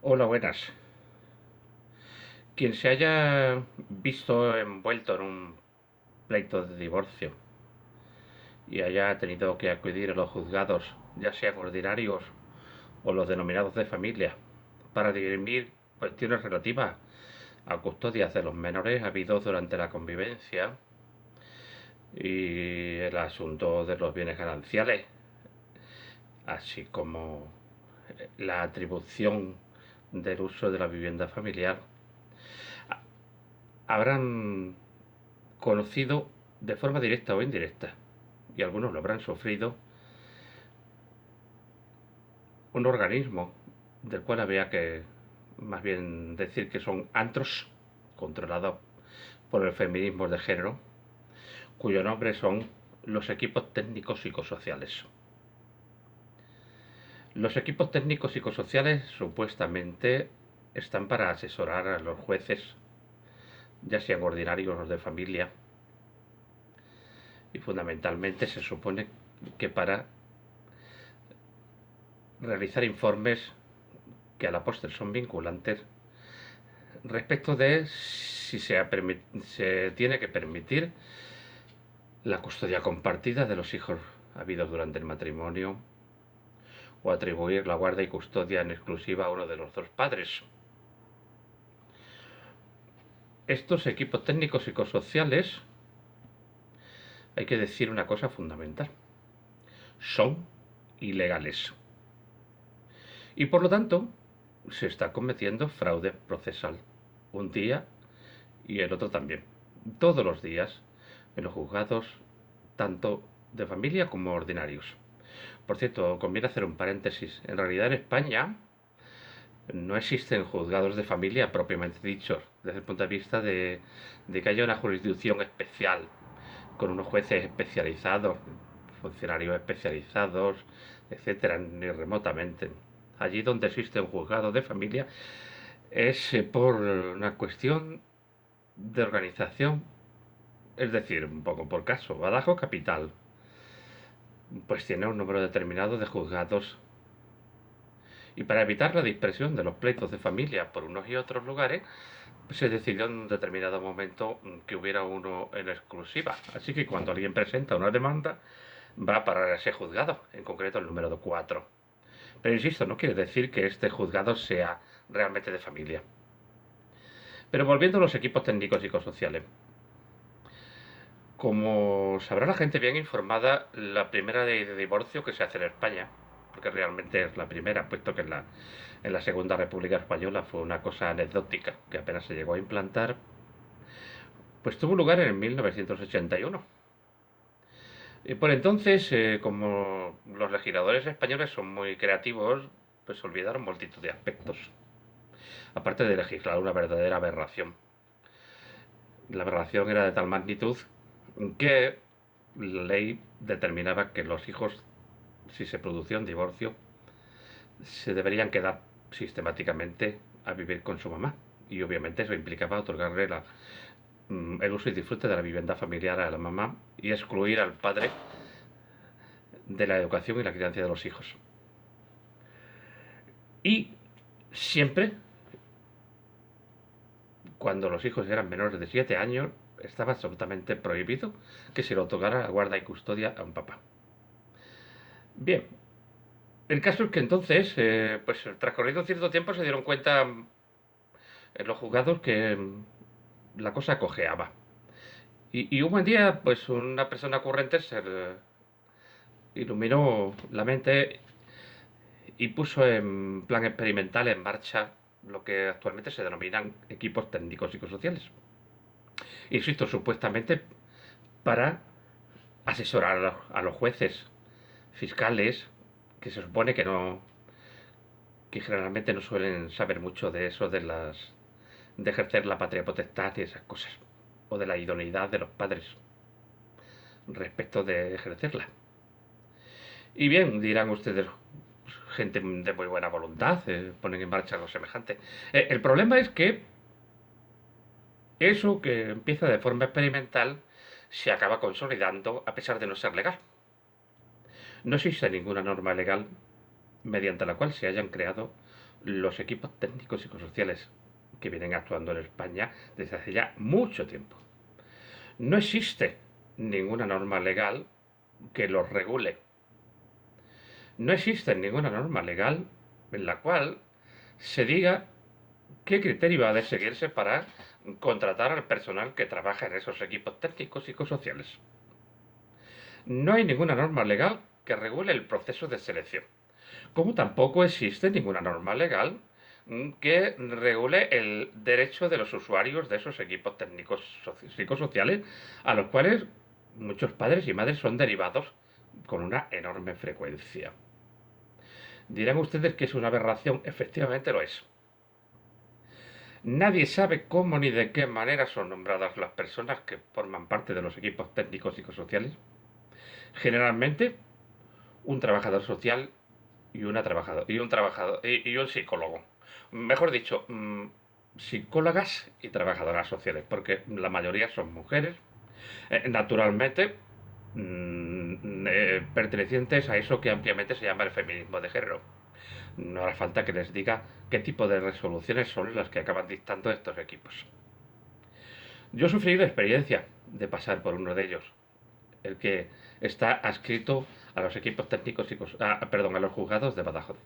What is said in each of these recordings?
Hola, buenas. Quien se haya visto envuelto en un pleito de divorcio y haya tenido que acudir a los juzgados, ya sean ordinarios o los denominados de familia, para dirimir cuestiones relativas a custodias de los menores habidos durante la convivencia y el asunto de los bienes gananciales, así como la atribución del uso de la vivienda familiar, habrán conocido de forma directa o indirecta, y algunos lo habrán sufrido, un organismo del cual habría que más bien decir que son antros controlados por el feminismo de género, cuyo nombre son los equipos técnicos psicosociales. Los equipos técnicos psicosociales supuestamente están para asesorar a los jueces, ya sean ordinarios o de familia, y fundamentalmente se supone que para realizar informes que a la postre son vinculantes respecto de si se tiene que permitir la custodia compartida de los hijos habidos durante el matrimonio o atribuir la guarda y custodia en exclusiva a uno de los dos padres. Estos equipos técnicos psicosociales, hay que decir una cosa fundamental, son ilegales. Y por lo tanto, se está cometiendo fraude procesal. Un día y el otro también. Todos los días en los juzgados, tanto de familia como ordinarios. Por cierto, conviene hacer un paréntesis. En realidad en España no existen juzgados de familia propiamente dichos, desde el punto de vista de que haya una jurisdicción especial, con unos jueces especializados, funcionarios especializados, etcétera, ni remotamente. Allí donde existe un juzgado de familia es por una cuestión de organización, es decir, un poco por caso. Badajoz Capital, pues tiene un número determinado de juzgados. Y para evitar la dispersión de los pleitos de familia por unos y otros lugares, pues se decidió en un determinado momento que hubiera uno en exclusiva. Así que cuando alguien presenta una demanda, va a parar a ese juzgado, en concreto el número 4. Pero insisto, no quiere decir que este juzgado sea realmente de familia. Pero volviendo a los equipos técnicos psicosociales. Como sabrá la gente bien informada, la primera ley de divorcio que se hace en España, porque realmente es la primera, puesto que en la Segunda República Española fue una cosa anecdótica que apenas se llegó a implantar, pues tuvo lugar en 1981. Y por entonces, como los legisladores españoles son muy creativos, pues olvidaron multitud de aspectos. Aparte de legislar una verdadera aberración. La aberración era de tal magnitud que la ley determinaba que los hijos, si se producía un divorcio, se deberían quedar sistemáticamente a vivir con su mamá. Y obviamente eso implicaba otorgarle el uso y disfrute de la vivienda familiar a la mamá y excluir al padre de la educación y la crianza de los hijos. Y siempre, cuando los hijos eran menores de 7 años, estaba absolutamente prohibido que se le otorgara la guarda y custodia a un papá. Bien, el caso es que entonces, pues transcurrido cierto tiempo, se dieron cuenta en los juzgados que la cosa cojeaba. Y un buen día, pues una persona ocurrente se iluminó la mente y puso en plan experimental en marcha lo que actualmente se denominan equipos técnicos psicosociales. Insisto, supuestamente para asesorar a los jueces, fiscales, que se supone que generalmente no suelen saber mucho de eso de ejercer la patria potestad y esas cosas, o de la idoneidad de los padres respecto de ejercerla. Y bien, dirán ustedes, gente de muy buena voluntad, ponen en marcha algo semejante. El problema es que eso que empieza de forma experimental se acaba consolidando a pesar de no ser legal. No existe ninguna norma legal mediante la cual se hayan creado los equipos técnicos psicosociales que vienen actuando en España desde hace ya mucho tiempo. No existe ninguna norma legal que los regule. No existe ninguna norma legal en la cual se diga qué criterio ha de seguirse para contratar al personal que trabaja en esos equipos técnicos psicosociales. No hay ninguna norma legal que regule el proceso de selección, como tampoco existe ninguna norma legal que regule el derecho de los usuarios de esos equipos técnicos psicosociales, a los cuales muchos padres y madres son derivados con una enorme frecuencia. Dirán ustedes que es una aberración, efectivamente lo es. Nadie sabe cómo ni de qué manera son nombradas las personas que forman parte de los equipos técnicos psicosociales. Generalmente, un trabajador social y un psicólogo. Mejor dicho, psicólogas y trabajadoras sociales, porque la mayoría son mujeres, naturalmente pertenecientes a eso que ampliamente se llama el feminismo de género. No hará falta que les diga qué tipo de resoluciones son las que acaban dictando estos equipos. Yo sufrí la experiencia de pasar por uno de ellos, el que está adscrito a los equipos técnicos a los juzgados de Badajoz.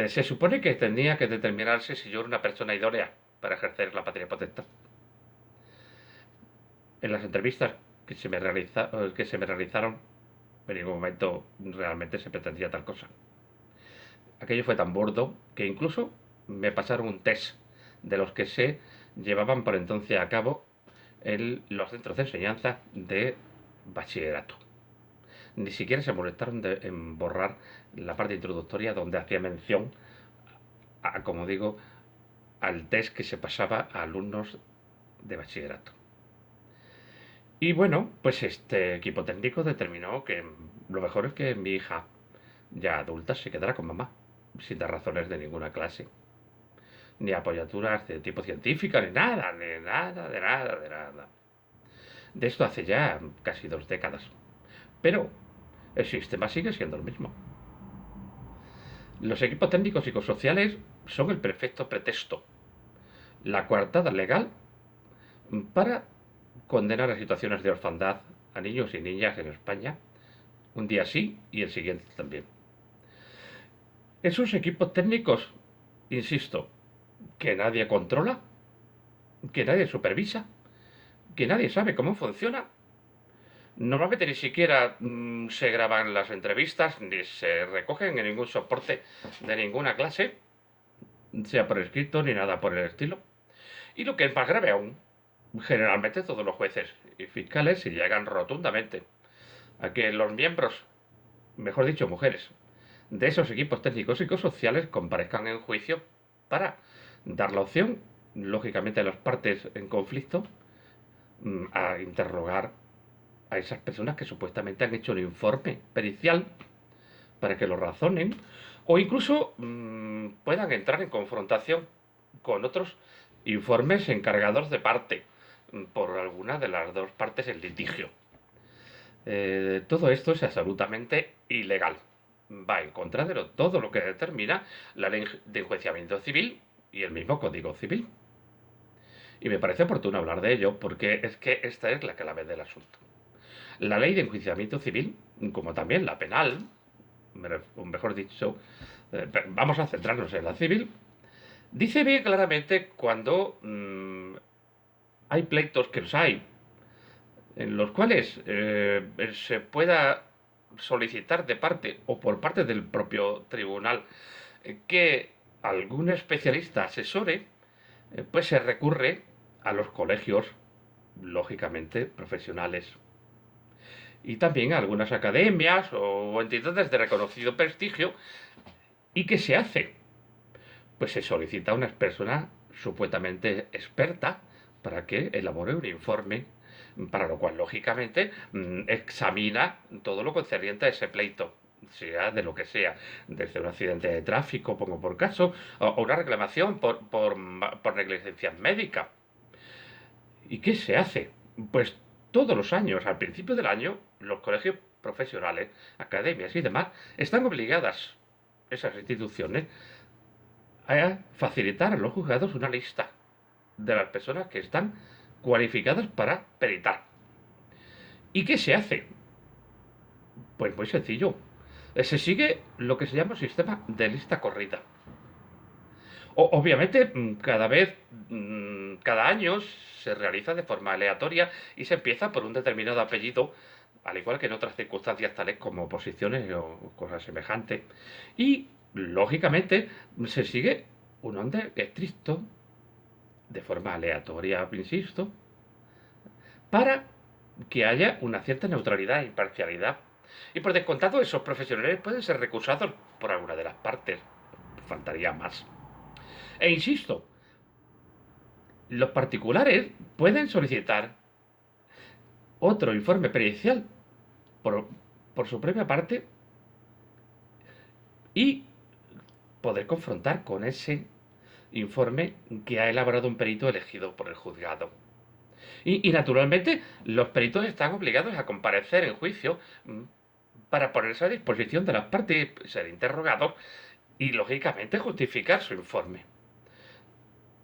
Se supone que tenía que determinarse si yo era una persona idónea para ejercer la patria potestad. En las entrevistas que se me realizaron, en ningún momento realmente se pretendía tal cosa. Aquello fue tan burdo que incluso me pasaron un test de los que se llevaban por entonces a cabo en los centros de enseñanza de bachillerato. Ni siquiera se molestaron en borrar la parte introductoria donde hacía mención, como digo, al test que se pasaba a alumnos de bachillerato. Y bueno, pues este equipo técnico determinó que lo mejor es que mi hija, ya adulta, se quedara con mamá, sin dar razones de ninguna clase, ni apoyaturas de tipo científica, ni nada, de nada. De esto hace ya casi 2 décadas. Pero el sistema sigue siendo el mismo. Los equipos técnicos psicosociales son el perfecto pretexto, la coartada legal para condenar a situaciones de orfandad a niños y niñas en España, un día sí y el siguiente también. Esos equipos técnicos, insisto, que nadie controla, que nadie supervisa, que nadie sabe cómo funciona. Normalmente ni siquiera se graban las entrevistas, ni se recogen en ningún soporte de ninguna clase, sea por escrito ni nada por el estilo. Y lo que es más grave aún, generalmente todos los jueces y fiscales se llegan rotundamente a que los miembros, mejor dicho mujeres, de esos equipos técnicos y psicosociales comparezcan en juicio para dar la opción, lógicamente a las partes en conflicto, a interrogar a esas personas que supuestamente han hecho el informe pericial para que lo razonen o incluso puedan entrar en confrontación con otros informes encargados de parte por alguna de las dos partes en litigio. Todo esto es absolutamente ilegal. Va en contra de todo lo que determina la ley de enjuiciamiento civil y el mismo Código Civil. Y me parece oportuno hablar de ello porque es que esta es la clave del asunto. La ley de enjuiciamiento civil, como también la penal, mejor dicho, vamos a centrarnos en la civil, dice bien claramente cuando hay pleitos, que los hay, en los cuales se pueda solicitar de parte o por parte del propio tribunal que algún especialista asesore, pues se recurre a los colegios, lógicamente, profesionales. Y también a algunas academias o entidades de reconocido prestigio. ¿Y qué se hace? Pues se solicita a una persona supuestamente experta para que elabore un informe, para lo cual, lógicamente, examina todo lo concerniente a ese pleito, sea de lo que sea, desde un accidente de tráfico, pongo por caso, o una reclamación por negligencia médica. ¿Y qué se hace? Pues todos los años, al principio del año, los colegios profesionales, academias y demás, están obligadas esas instituciones a facilitar a los juzgados una lista de las personas que están cualificadas para peritar. ¿Y qué se hace? Pues muy sencillo. Se sigue lo que se llama sistema de lista corrida. Obviamente, cada año se realiza de forma aleatoria y se empieza por un determinado apellido, al igual que en otras circunstancias tales como oposiciones o cosas semejantes. Y, lógicamente, se sigue un orden estricto, de forma aleatoria, insisto, para que haya una cierta neutralidad e imparcialidad. Y por descontado, esos profesionales pueden ser recusados por alguna de las partes. Faltaría más. E insisto, los particulares pueden solicitar otro informe pericial por, por su propia parte y poder confrontar con ese informe que ha elaborado un perito elegido por el juzgado. Y naturalmente los peritos están obligados a comparecer en juicio para ponerse a disposición de las partes, ser interrogados y lógicamente justificar su informe.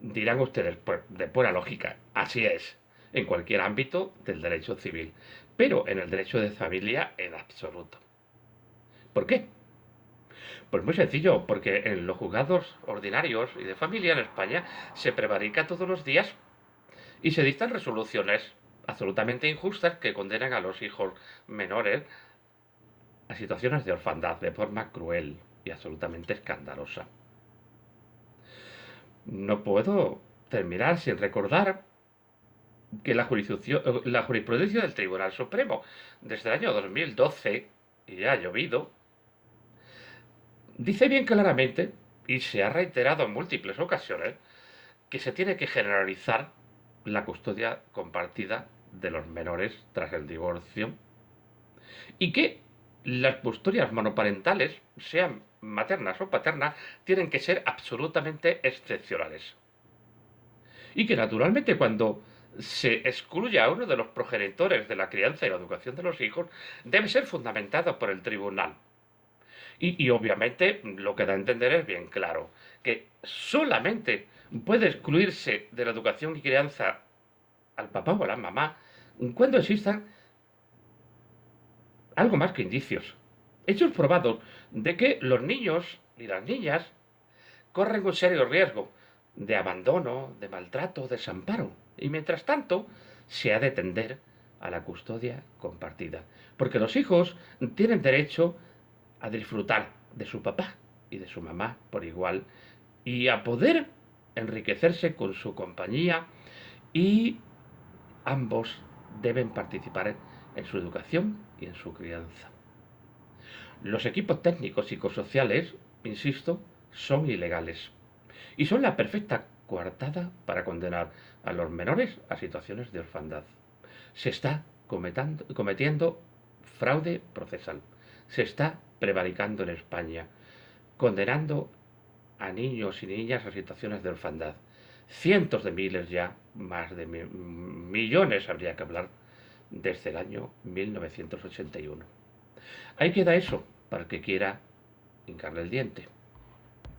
Dirán ustedes, pues, de pura lógica, así es, en cualquier ámbito del derecho civil, pero en el derecho de familia en absoluto. ¿Por qué? Pues muy sencillo, porque en los juzgados ordinarios y de familia en España se prevarica todos los días y se dictan resoluciones absolutamente injustas que condenan a los hijos menores a situaciones de orfandad de forma cruel y absolutamente escandalosa. No puedo terminar sin recordar que la jurisprudencia del Tribunal Supremo desde el año 2012, y ya ha llovido, dice bien claramente, y se ha reiterado en múltiples ocasiones, que se tiene que generalizar la custodia compartida de los menores tras el divorcio y que las custodias monoparentales, sean maternas o paternas, tienen que ser absolutamente excepcionales. Y que naturalmente cuando se excluya a uno de los progenitores de la crianza y la educación de los hijos, debe ser fundamentado por el tribunal. Y obviamente lo que da a entender es bien claro, que solamente puede excluirse de la educación y crianza al papá o a la mamá cuando existan algo más que indicios. Hechos probados de que los niños y las niñas corren un serio riesgo de abandono, de maltrato, desamparo. Y mientras tanto, se ha de tender a la custodia compartida. Porque los hijos tienen derecho a disfrutar de su papá y de su mamá por igual y a poder enriquecerse con su compañía y ambos deben participar en su educación y en su crianza. Los equipos técnicos psicosociales, insisto, son ilegales y son la perfecta coartada para condenar a los menores a situaciones de orfandad. Se está cometiendo fraude procesal. Se está prevaricando en España, condenando a niños y niñas a situaciones de orfandad. Cientos de miles ya, más de millones habría que hablar, desde el año 1981. Ahí queda eso, para el que quiera hincarle el diente.